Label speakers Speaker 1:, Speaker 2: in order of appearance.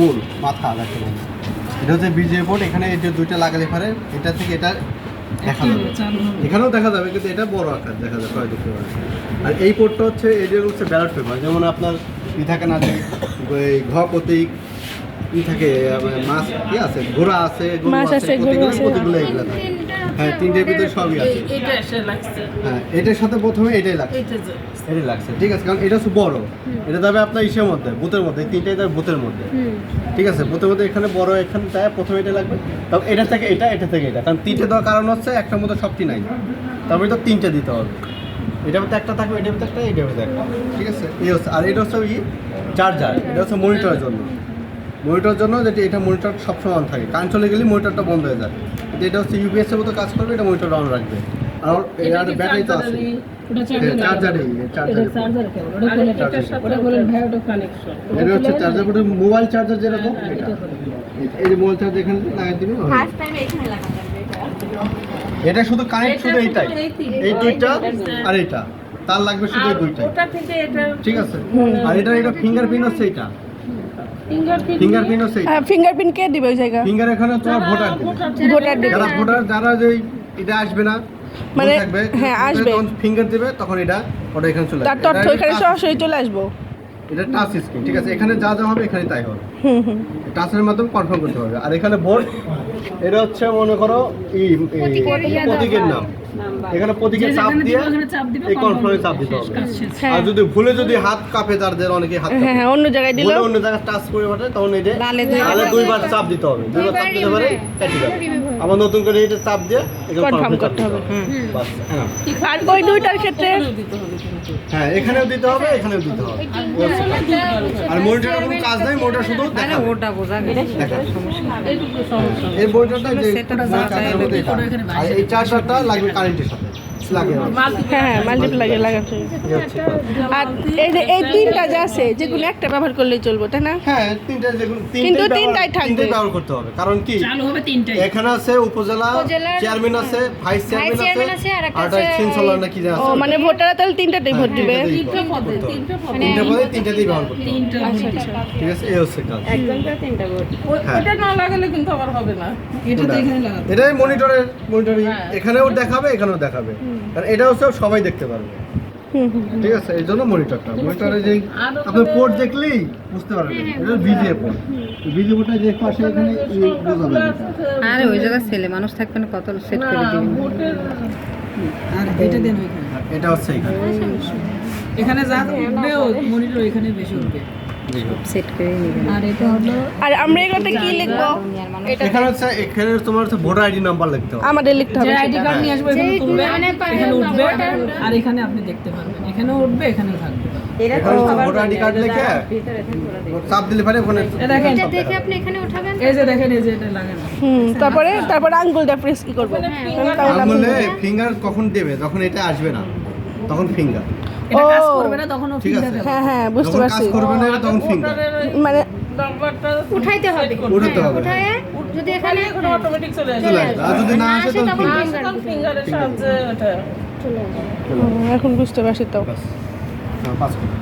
Speaker 1: মূল মাথা যাকে বলে। এটা হচ্ছে বিজে বোর্ড। এখানে এই যে দুইটা লাগালে পারে, এটা থেকে এটা দেখা যাবে, এখানেও দেখা যাবে, কিন্তু এটা বড় আকার দেখা যাবে, সবাই দেখতে পারে। আর এই পোর্টটা হচ্ছে এটা হচ্ছে ব্যালট পেপার, যেমন আপনার ই থাকে না যে ঘ প্রতীক ই থাকে, মাছ কি আছে, ঘোড়া আছে, গরু আছে, প্রতীকগুলো এগুলো থাকে। হ্যাঁ, তিনটের ভিতরে সবই আছে। হ্যাঁ, এটার সাথে প্রথমে এটাই লাগছে, ঠিক আছে, কারণ এটা হচ্ছে বড়, এটা যাবে আপনার ইসের মধ্যে, বুথের মধ্যে, তিনটাই যাবে বুথের মধ্যে, ঠিক আছে। বুথের মধ্যে এখানে বড়, এখানে তাই প্রথমে এটা লাগবে, তবে এটা থেকে এটা থেকে এটা, কারণ তিনটে দেওয়ার কারণ হচ্ছে একটার মধ্যে সবটি নাই, তারপরে তো তিনটে দিতে হবে। এটার মধ্যে একটা থাকবে, এটার মধ্যে একটা, এটার মধ্যে একটা, ঠিক আছে। এই হচ্ছে, আর এটা হচ্ছে ওই চার্জার, এটা হচ্ছে মনিটরের জন্য, যেটা এটা মনিটর সবসময় অন থাকে, কারেন্ট চলে গেলে মনিটরটা বন্ধ হয়ে যায়। এটা হচ্ছে ইউপিএস এর মতো কাজ করবে, এটা মনিটর অন রাখবে। আর এর ব্যাটারি তো আছে, চার্জারই, এটা হচ্ছে চার্জার, ওটা মোবাইল চার্জার যেরকম, এটা এই যে মোবাইল চার্জার এখানে লাগাই দিবি। এটা শুধু কানেক্ট, শুধু এইটাই, এই দুইটা আর এইটা, তার লাগবে শুধু এই দুইটাই, ঠিক আছে। আর এটা ফিঙ্গারপ্রিন্ট হচ্ছে এইটা,
Speaker 2: ফিঙ্গারপ্রিন্ট কে দিবে ওই জায়গা?
Speaker 1: ফিঙ্গার এখানে তোমার ভোটার দিবে, যারা যে এটা আসবে না
Speaker 2: মানে
Speaker 1: থাকবে,
Speaker 2: হ্যাঁ আসবে,
Speaker 1: তখন ফিঙ্গার দিবে, তখন ওটা এখানে চলে
Speaker 2: তার
Speaker 1: আসবে,
Speaker 2: তথ্য এখানে সরাসরি চলে আসবো।
Speaker 1: এটা টাচ স্ক্রিন, ঠিক আছে। এখানে যা যা হবে এখানে তাই হবে, টাচের মাধ্যমে কনফার্ম করতে হবে। আর এখানে বোর্ড, এটা হচ্ছে মনে করো প্রতীকের নাম, এখানে প্রতীকের চাপ দিয়ে এই কনফার্মে চাপ দিতে হবে। আর যদি ভুলে যদি হাত কাঁপে, যাদের অনেকে হাত কাঁপে,
Speaker 2: হ্যাঁ অন্য জায়গায় দিলে,
Speaker 1: অন্য জায়গায় টাচ করে পাঠায়, তখন এই যে লালে দুইবার চাপ দিতে হবে, দুইবার চাপ দিতে পারে কেটে যাবে। আবার নতুন করে এটা চাপ দিয়ে
Speaker 2: কনফার্ম করতে হবে।
Speaker 1: বাস, হ্যাঁ।
Speaker 2: আর ওই দুইটার ক্ষেত্রে
Speaker 1: হ্যাঁ, এখানেও দিতে হবে, এখানেও দিতে হবে। আর মনিটরের কোনো কাজ নাই, মনিটর শুধু দেখাবে, ওটা বোঝা গেছে এই মনিটরটা যে চার্জারের মধ্যে এটা, আর এই চার্জারটা লাগবে কারেন্টের সাথে লাগে,
Speaker 2: হ্যাঁ মাল্টিপ্লাই লাগাতে। আর এই যে এই তিনটা যা আছে, যেগুলো একটা ব্যবহার করলেই চলবে, তাই না?
Speaker 1: হ্যাঁ, তিনটা যেগুলো
Speaker 2: কিন্তু তিনটাই থাকবে,
Speaker 1: ব্যবহার করতে হবে। কারণ কি, এখানে আছে উপজেলা চেয়ারম্যান আছে, ভাইস চেয়ারম্যান আছে, আর একটা সিনসলার নাকি যা আছে।
Speaker 2: ও মানে ভোটাররা তাহলে তিনটাতেই ভোট দিবে,
Speaker 1: তিনটা পদে তিনটাতেই ব্যবহার করতে হবে,
Speaker 2: আচ্ছা আচ্ছা।
Speaker 1: ঠিক আছে। এই হচ্ছে কাজ,
Speaker 3: একজনকে তিনটা ভোট।
Speaker 4: এটা না লাগালে কিন্তু আবার হবে না, এটা তো এখানে লাগাতে হবে।
Speaker 1: এটাই মনিটরিং, এখানেও দেখাবে, এখানেও দেখাবে, কারণ এটা হচ্ছে সবাই দেখতে পারবে, ঠিক আছে। এই জন্য মনিটরে যে আপনি পোর্ট দেখলেই বুঝতে পারবেন এটা ভিডিও পোর্ট, ভিডিও পোর্টটা যে পাশে এখানে বোঝা যাবে।
Speaker 3: আরে ওই জায়গায় ছেলে মানুষ থাকবে না, কত সেট করে দিবেন।
Speaker 4: আর এটা দেন ওইখানে,
Speaker 1: এটা হচ্ছে
Speaker 4: এখানে যা উঠবে মনিটর এখানে বেশি উঠবে,
Speaker 3: সেট করে নেবেন।
Speaker 4: আর এটা হলো
Speaker 2: আর আমরা এগুলোতে কি লিখবো?
Speaker 1: এখানে হচ্ছে, এখানে তোমার হচ্ছে ভোটার আইডি নাম্বার লিখতে হবে,
Speaker 2: আমাদের লিখতে হবে
Speaker 4: যে আইডি কার্ড নিয়ে আসবে এখানে তুলবে,
Speaker 3: মানে
Speaker 4: এখানে উঠবে, আর এখানে আপনি দেখতে পারবেন, এখানেও উঠবে, এখানেও থাকবে।
Speaker 1: এখানে ভোটার আইডি কার্ড লিখে চাপ দিলে পারে ওখানে
Speaker 4: দেখেন,
Speaker 3: দেখে আপনি এখানে উঠাবেন।
Speaker 4: এই যে দেখেন, এই যে এটা লাগানো,
Speaker 2: তারপরে আঙ্গুলটা প্রেস কি করবো?
Speaker 1: আঙুলে ফিঙ্গার কখন দেবে, যখন এটা আসবে না তখন ফিঙ্গার,
Speaker 4: এটা কাজ করবে না তখন ও
Speaker 1: ঠিক
Speaker 4: ফিঙ্গার
Speaker 1: আছে।
Speaker 4: দেবে।
Speaker 2: হ্যাঁ হ্যাঁ বুঝতে
Speaker 1: যখন
Speaker 2: পারছি,
Speaker 1: কাজ করবে না তখন ফিঙ্গার,
Speaker 2: মানে
Speaker 4: নাম্বারটা
Speaker 3: উঠাইতে হবে,
Speaker 1: উঠাতে হবে,
Speaker 3: উঠায়ে যদি এখানে
Speaker 4: এখন অটোমেটিক চলে আসবে,
Speaker 1: চলে আসবে। আর যদি না আসে তখন ফিঙ্গার,
Speaker 4: তখন ফিঙ্গারের সাহায্যে ওটা
Speaker 2: এখন বুঝতে পারছি তো।
Speaker 1: বাস, পাস করো।